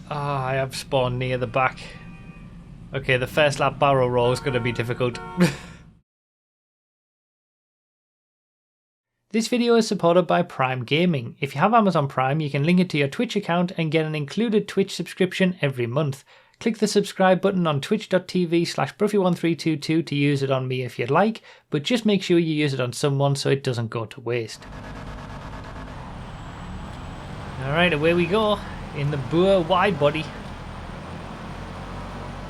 Ah, I have spawned near the back. Okay, the first lap barrel roll is going to be difficult. This video is supported by Prime Gaming. If you have Amazon Prime, you can link it to your Twitch account and get an included Twitch subscription every month. Click the subscribe button on twitch.tv/Bruffy1322 to use it on me if you'd like, but just make sure you use it on someone so it doesn't go to waste. Alright, away we go in the Boer wide body.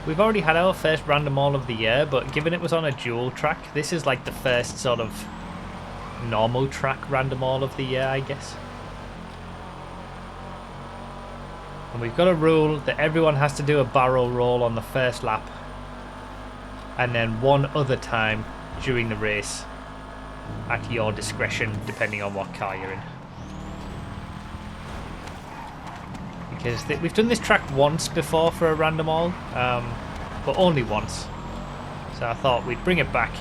We've already had our first random all of the year, but given it was on a dual track, this is like the first sort of normal track random all of the year, I guess. And we've got a rule that everyone has to do a barrel roll on the first lap, and then one other time during the race at your discretion, depending on what car you're in. Because we've done this track once before for a random all, but only once. So I thought we'd bring it back,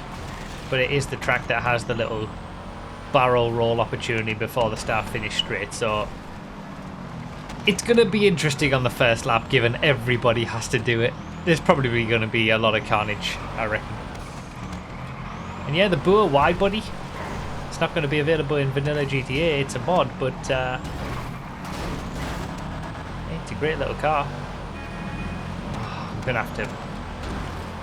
but it is the track that has the little barrel roll opportunity before the start finish straight, so it's going to be interesting on the first lap given everybody has to do it. There's probably going to be a lot of carnage, I reckon. And yeah, the Boer wide body, it's not going to be available in vanilla GTA, it's a mod, but it's a great little car. I'm going to have to...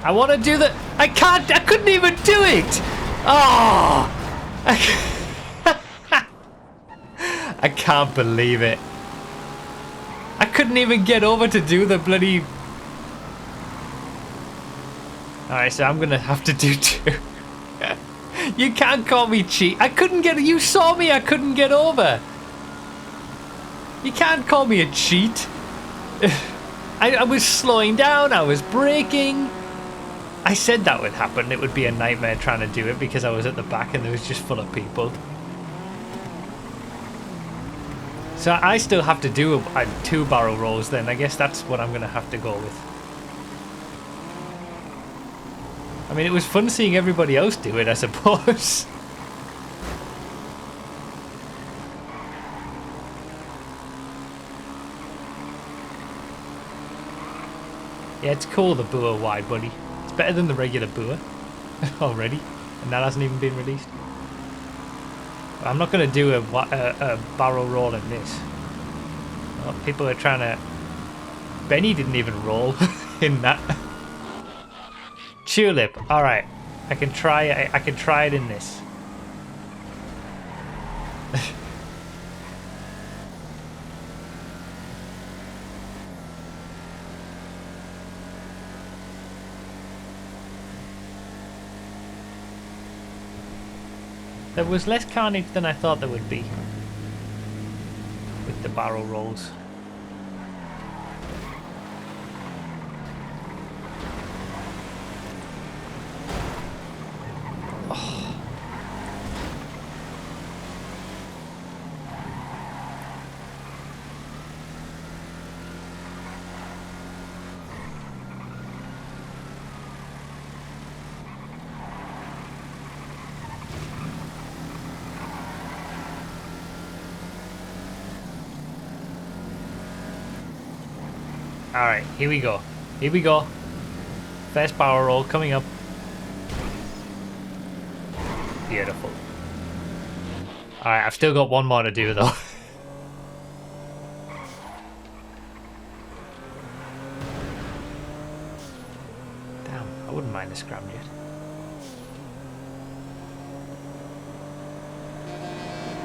I want to do the... I can't! I couldn't even do it! Oh! I can't believe it. I couldn't even get over to do the bloody... Alright, so I'm going to have to do two. You can't call me cheat. I couldn't get... You saw me, I couldn't get over. You can't call me a cheat. I was slowing down, I was braking. I said that would happen. It would be a nightmare trying to do it because I was at the back and there was just full of people. So I still have to do two barrel rolls then. I guess that's what I'm going to have to go with. I mean, it was fun seeing everybody else do it, I suppose. Yeah, it's cool, the Boer wide body. It's better than the regular Boer already, and that hasn't even been released. But I'm not going to do a barrel roll in this. Oh, people are trying to... Benny didn't even roll in that. Tulip, alright. I can try it in this. There was less carnage than I thought there would be with the barrel rolls. Oh. Alright, here we go. Here we go. First barrel roll coming up. Beautiful. Alright, I've still got one more to do though. Damn, I wouldn't mind a scramjet.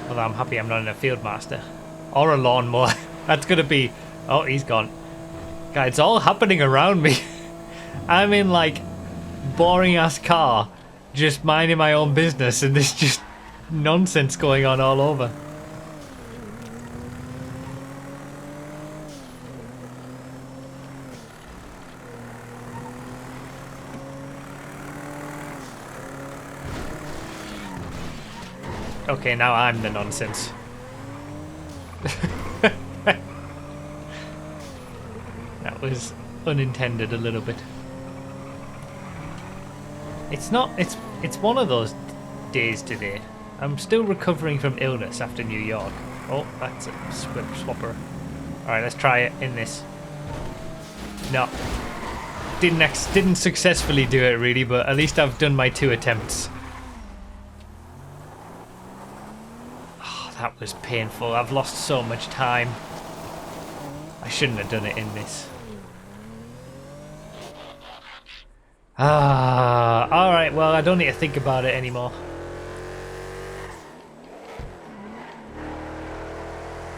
Although I'm happy I'm not in a Fieldmaster. Or a lawnmower. That's gonna be... Oh, he's gone. God, it's all happening around me. I'm in like boring ass car, just minding my own business, and there's just nonsense going on all over. Okay, now I'm the nonsense. That was unintended a little bit. It's one of those days today. I'm still recovering from illness after New York. Oh, that's a swapper. Alright, let's try it in this. No. Didn't successfully do it really, but at least I've done my 2 attempts. Oh, that was painful. I've lost so much time. I shouldn't have done it in this. Alright, well, I don't need to think about it anymore.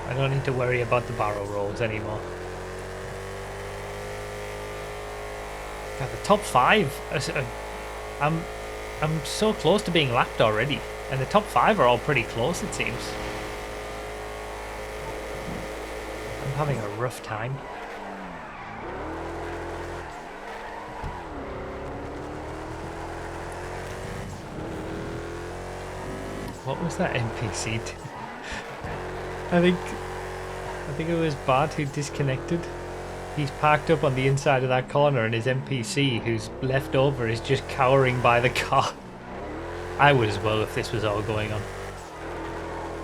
I don't need to worry about the barrel rolls anymore. God, the top 5, I'm so close to being lapped already, and the top 5 are all pretty close, it seems. I'm having a rough time. What was that NPC? I think it was Bart who disconnected. He's parked up on the inside of that corner and his NPC who's left over is just cowering by the car. I would as well if this was all going on.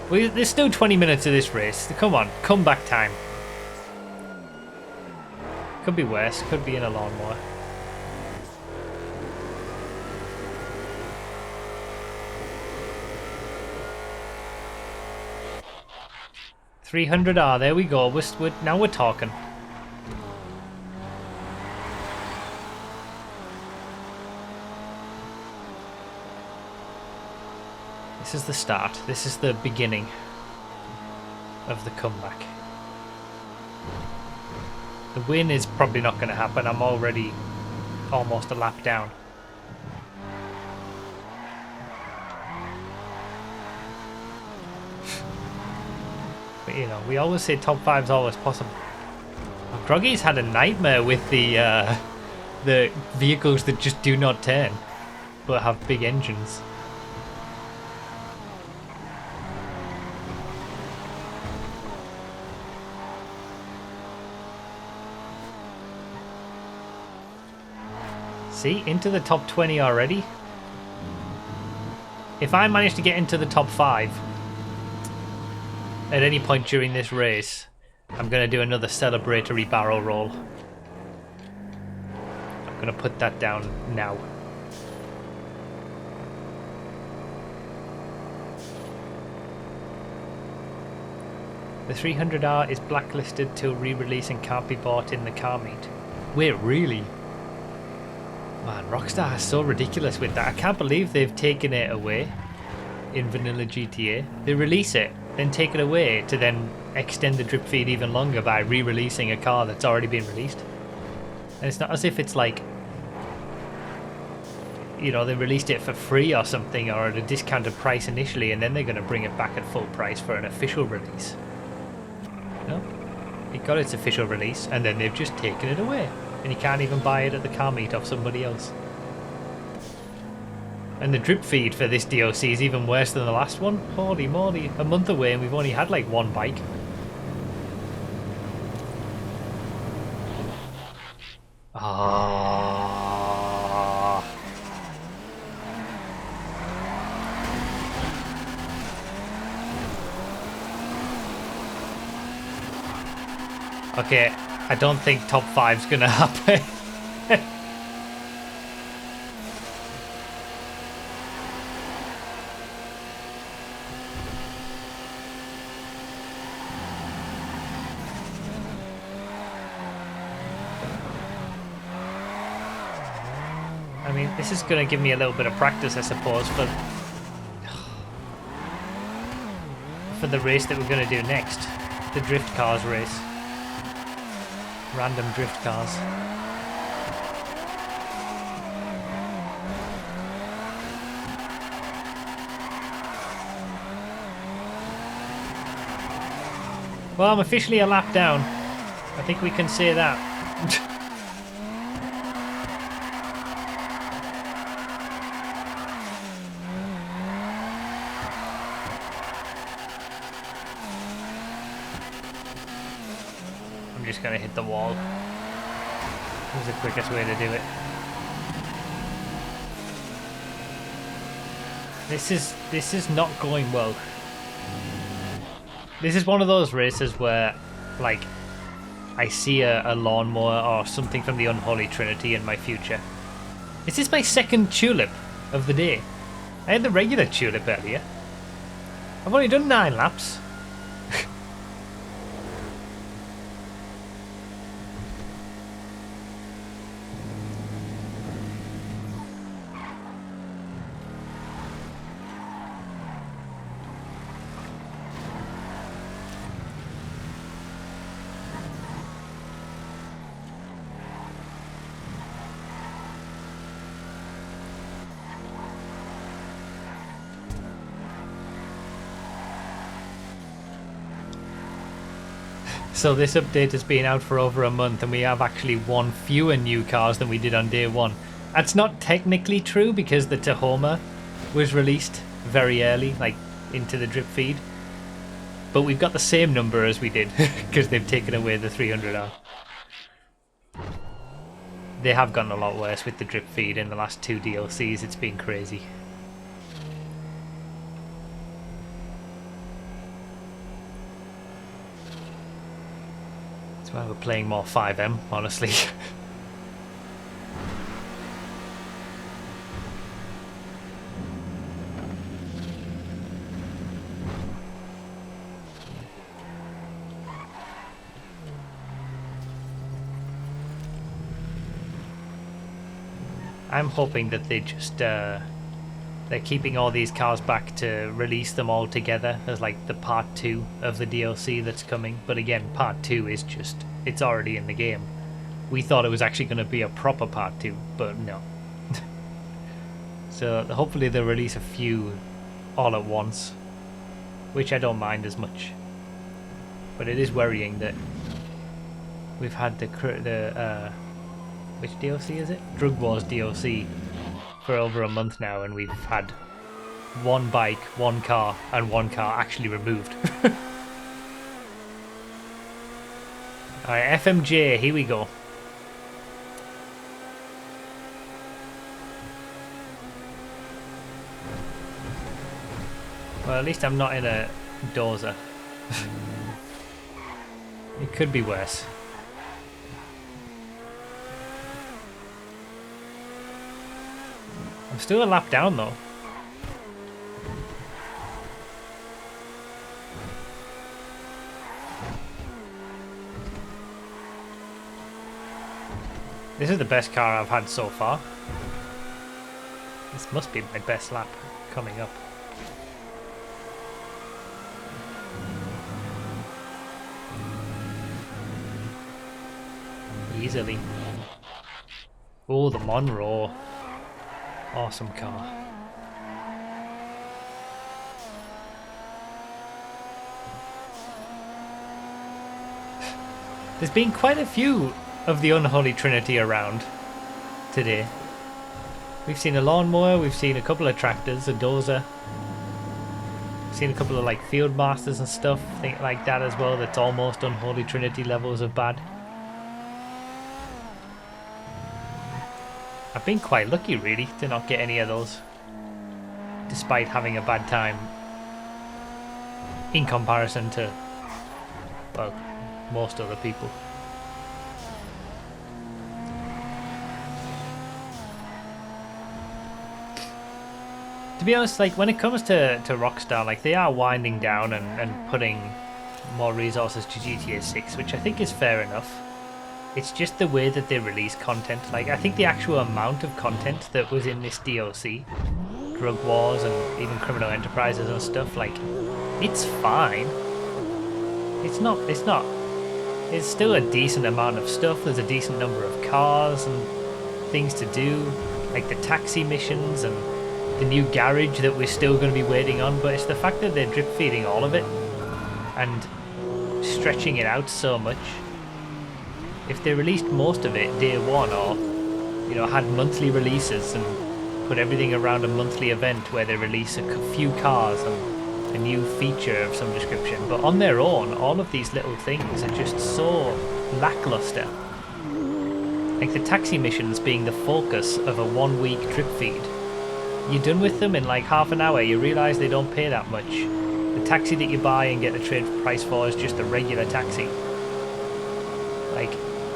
Well, there's still 20 minutes of this race. Come on, comeback time. Could be worse, could be in a lawnmower. $300R, there we go. Now we're talking. This is the start. This is the beginning of the comeback. The win is probably not going to happen. I'm already almost a lap down. But you know, we always say top 5's always possible. Well, Groggy's had a nightmare with the vehicles that just do not turn, but have big engines. See, into the top 20 already. If I manage to get into the top 5 at any point during this race, I'm going to do another celebratory barrel roll. I'm going to put that down now. The 300R is blacklisted till re-release and can't be bought in the car meet. Wait, really? Man, Rockstar is so ridiculous with that. I can't believe they've taken it away in vanilla GTA. They release it, then take it away to then extend the drip feed even longer by re-releasing a car that's already been released. And it's not as if it's like, you know, they released it for free or something or at a discounted price initially and then they're going to bring it back at full price for an official release. No? It got its official release and then they've just taken it away. And you can't even buy it at the car meet off somebody else. And the drip feed for this DLC is even worse than the last one. Holy moly, a month away and we've only had like one bike. Ah. Okay, I don't think top 5's gonna happen. I mean, this is gonna give me a little bit of practice, I suppose, for the race that we're gonna do next, the drift cars race. Random drift cars. Well, I'm officially a lap down. I think we can say that. I'm just gonna hit the wall. This is the quickest way to do it. This is not going well. This is one of those races where, like, I see a lawnmower or something from the Unholy Trinity in my future. Is this my second tulip of the day? I had the regular tulip earlier. I've only done 9 laps. So this update has been out for over a month and we have actually 1 fewer new cars than we did on day 1. That's not technically true because the Tahoma was released very early, like into the drip feed. But we've got the same number as we did because they've taken away the 300R. They have gotten a lot worse with the drip feed in the last 2 DLCs, it's been crazy. That's why we're playing more FiveM, honestly. I'm hoping that they just they're keeping all these cars back to release them all together as like the part 2 of the DLC that's coming. But again, part 2 is just, it's already in the game. We thought it was actually going to be a proper part 2, but no. So hopefully they'll release a few all at once, which I don't mind as much. But it is worrying that we've had the which DLC is it? Drug Wars DLC for over a month now, and we've had 1 bike, 1 car, and 1 car actually removed. Alright, FMJ, here we go. Well, at least I'm not in a dozer. It could be worse. I'm still a lap down though. This is the best car I've had so far. This must be my best lap coming up. Easily. Oh, the Monroe. Awesome car. There's been quite a few of the Unholy Trinity around today. We've seen a lawnmower, we've seen a couple of tractors, a dozer. We've seen a couple of like field masters and stuff, think like that as well, that's almost Unholy Trinity levels of bad. I've been quite lucky really to not get any of those, despite having a bad time in comparison to, well, most other people. To be honest, like when it comes to Rockstar, like they are winding down and putting more resources to GTA 6, which I think is fair enough. It's just the way that they release content. Like, I think the actual amount of content that was in this DLC, Drug Wars and even Criminal Enterprises and stuff, like, it's fine. It's still a decent amount of stuff. There's a decent number of cars and things to do, like the taxi missions and the new garage that we're still going to be waiting on. But it's the fact that they're drip feeding all of it and stretching it out so much. If they released most of it day 1, or you know, had monthly releases and put everything around a monthly event where they release a few cars and a new feature of some description, but on their own, all of these little things are just so lackluster. Like the taxi missions being the focus of a 1-week drip feed. You're done with them in like half an hour, you realise they don't pay that much. The taxi that you buy and get the trade price for is just a regular taxi.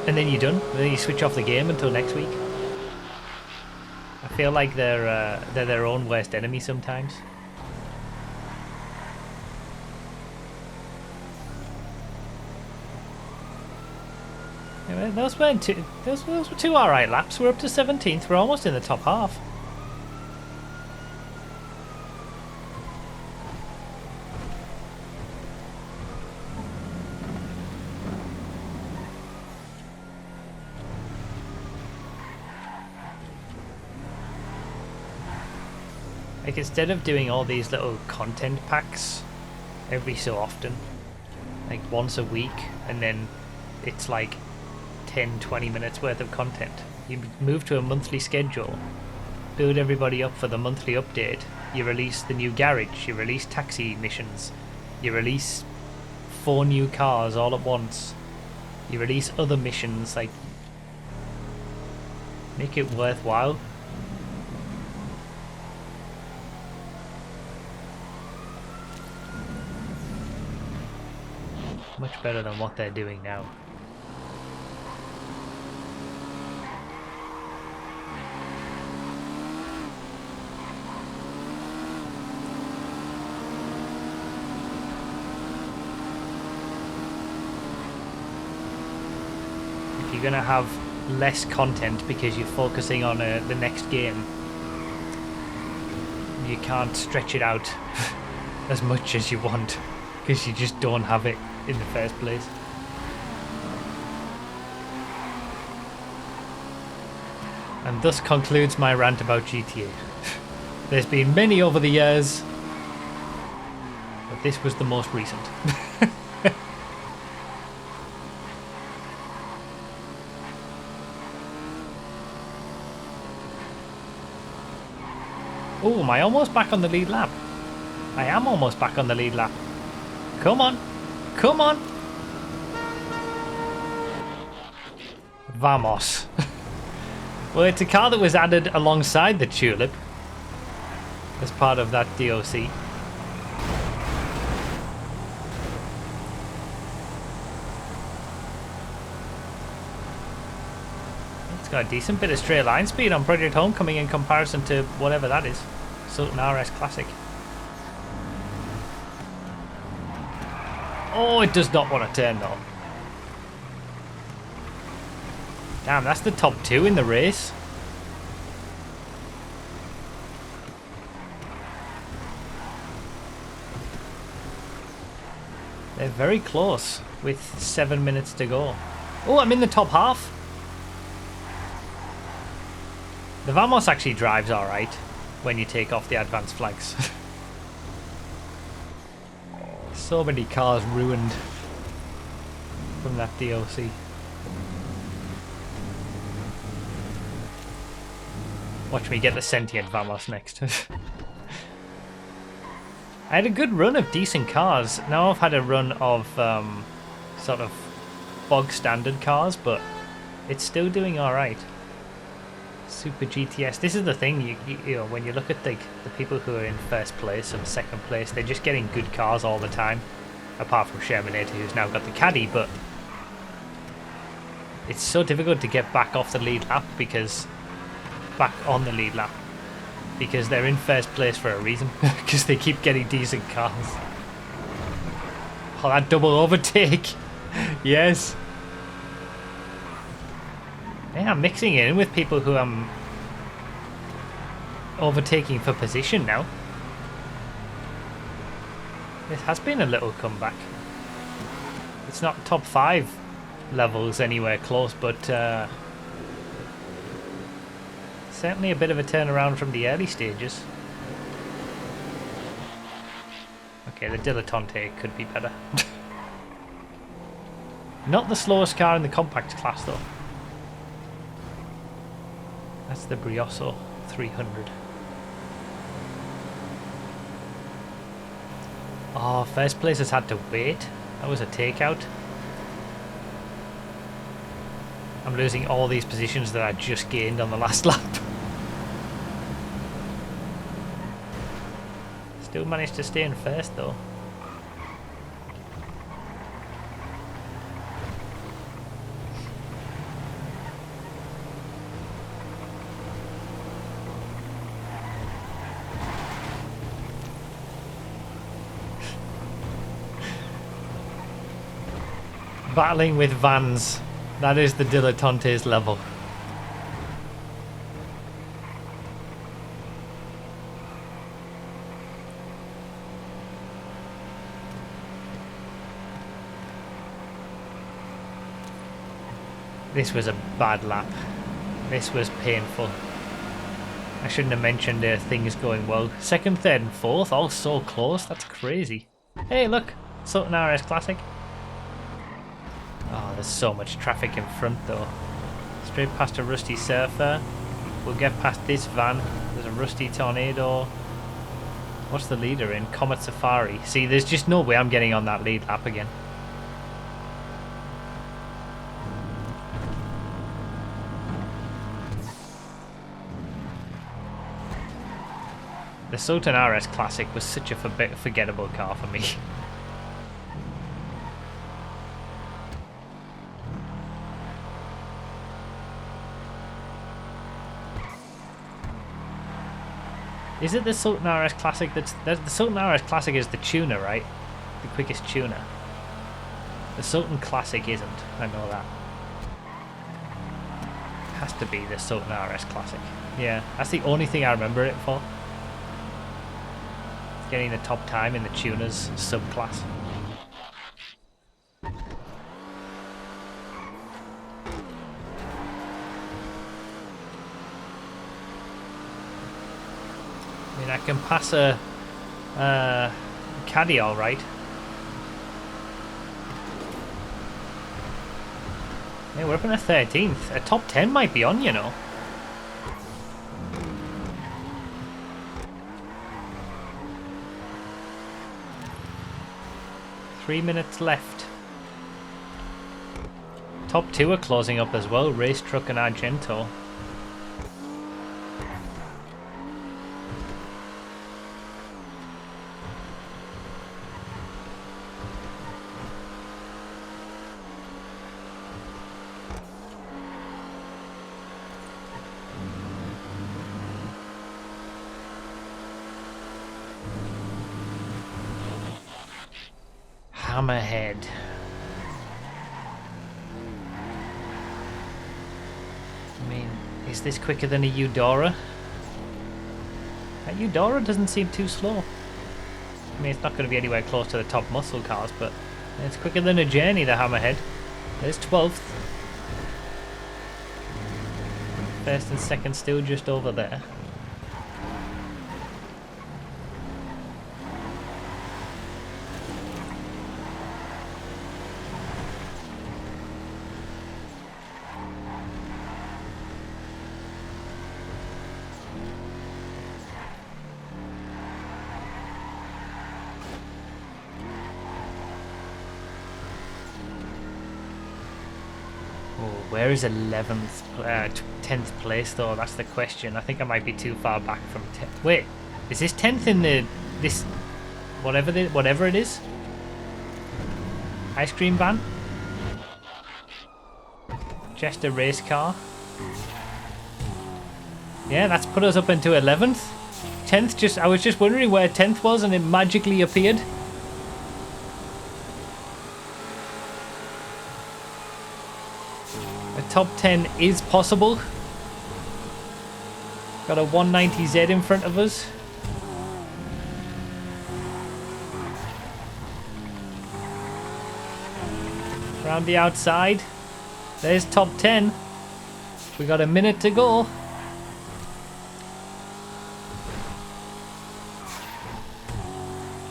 and then you're done. And then you switch off the game until next week. I feel like they're their own worst enemy sometimes. Anyway, those were two alright laps. We're up to 17th. We're almost in the top half. Like, instead of doing all these little content packs every so often, like once a week, and then it's like 10-20 minutes worth of content, you move to a monthly schedule, build everybody up for the monthly update, you release the new garage, you release taxi missions, you release 4 new cars all at once, you release other missions, like, make it worthwhile. Much better than what they're doing now. If you're gonna have less content because you're focusing on the next game, you can't stretch it out as much as you want because you just don't have it in the first place. And thus concludes my rant about GTA. There's been many over the years, but this was the most recent. Oh, am I almost back on the lead lap? I am almost back on the lead lap. Come on. Come on! Vamos. Well, it's a car that was added alongside the Tulip as part of that DLC. It's got a decent bit of straight line speed on Project Homecoming in comparison to whatever that is. Sultan RS Classic. Oh, it does not want to turn though. Damn, that's the top 2 in the race. They're very close with 7 minutes to go. Oh, I'm in the top half. The Vamos actually drives alright when you take off the advanced flags. So many cars ruined from that DLC. Watch me get the sentient Vamos next. I had a good run of decent cars. Now I've had a run of sort of bog standard cars, but it's still doing alright. Super GTS. This is the thing, you know, when you look at the people who are in first place and second place, they're just getting good cars all the time. Apart from Shermanator, who's now got the caddy, but it's so difficult to get back off the lead lap because they're in first place for a reason, because they keep getting decent cars. Oh, that double overtake. Yes. Yeah, I'm mixing it in with people who I'm overtaking for position now. This has been a little comeback. It's not top 5 levels anywhere close, but certainly a bit of a turnaround from the early stages. Okay, the Dilettante could be better. Not the slowest car in the compact class though. That's the Brioso 300. Oh, first place has had to wait. That was a takeout. I'm losing all these positions that I just gained on the last lap. Still managed to stay in first though. Battling with vans. That is the dilettantes level. This was a bad lap. This was painful. I shouldn't have mentioned things going well. Second, third and fourth, all so close. That's crazy. Hey, look. Sultan RS Classic. Oh, there's so much traffic in front though. Straight past a rusty surfer. We'll get past this van. There's a rusty tornado. What's the leader in? Comet Safari. See, there's just no way I'm getting on that lead lap again. The Sultan RS Classic was such a forgettable car for me. Is it the Sultan RS Classic the Sultan RS Classic is the tuner, right? The quickest tuner. The Sultan Classic isn't, I know that. Has to be the Sultan RS Classic. Yeah, that's the only thing I remember it for. Getting the top time in the tuners subclass. I mean, I can pass a caddy all right. Yeah, we're up in a 13th. A top 10 might be on, you know. Three minutes left. Top two are closing up as well. Race Truck and Argento. Hammerhead. I mean, is this quicker than a Eudora? That Eudora doesn't seem too slow. I mean, it's not going to be anywhere close to the top muscle cars, but it's quicker than a Journey, the Hammerhead. There's 12th. First and second still just over there. Where is 11th, 10th place though? That's the question. I think I might be too far back from 10th. Wait, is this 10th in this whatever it is? Ice cream van? Just a race car? Yeah, that's put us up into 11th. 10th I was just wondering where 10th was and it magically appeared. Top 10 is possible. Got a 190Z in front of us. Around the outside. There's top 10. We got a minute to go.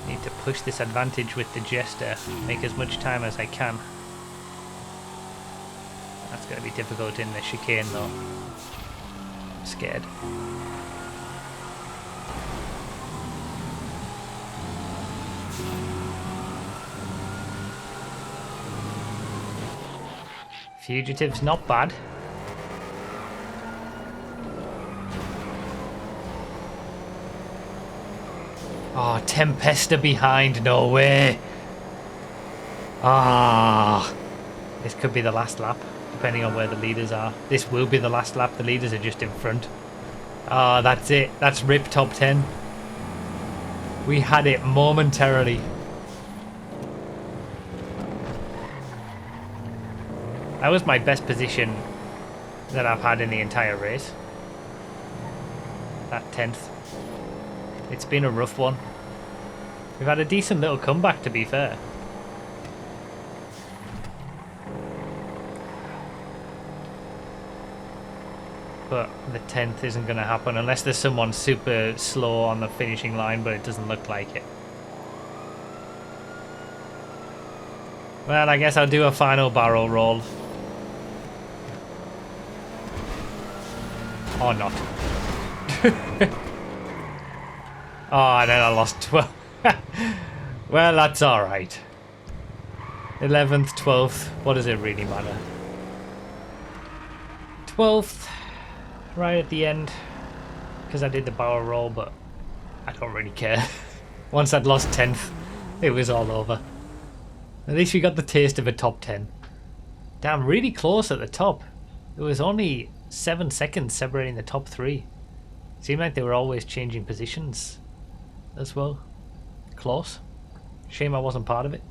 Need to push this advantage with the Jester. Make as much time as I can. That's going to be difficult in the chicane though. I'm scared. Fugitive's not bad. Oh, Tempesta behind, no way. Ah, this could be the last lap. Depending on where the leaders are. This will be the last lap. The leaders are just in front. Ah, that's it. That's RIP top 10. We had it momentarily. That was my best position that I've had in the entire race. That 10th. It's been a rough one. We've had a decent little comeback, to be fair. But the 10th isn't going to happen unless there's someone super slow on the finishing line, but it doesn't look like it. Well, I guess I'll do a final barrel roll. Or not. Oh, and then I lost 12. Well, that's alright. 11th, 12th, what does it really matter? 12th, right at the end, because I did the barrel roll, but I don't really care. Once I'd lost 10th, it was all over. At least we got the taste of a top 10. Damn, really close at the top. It was only 7 seconds separating the top 3. Seemed like they were always changing positions as well. Close. Shame I wasn't part of it.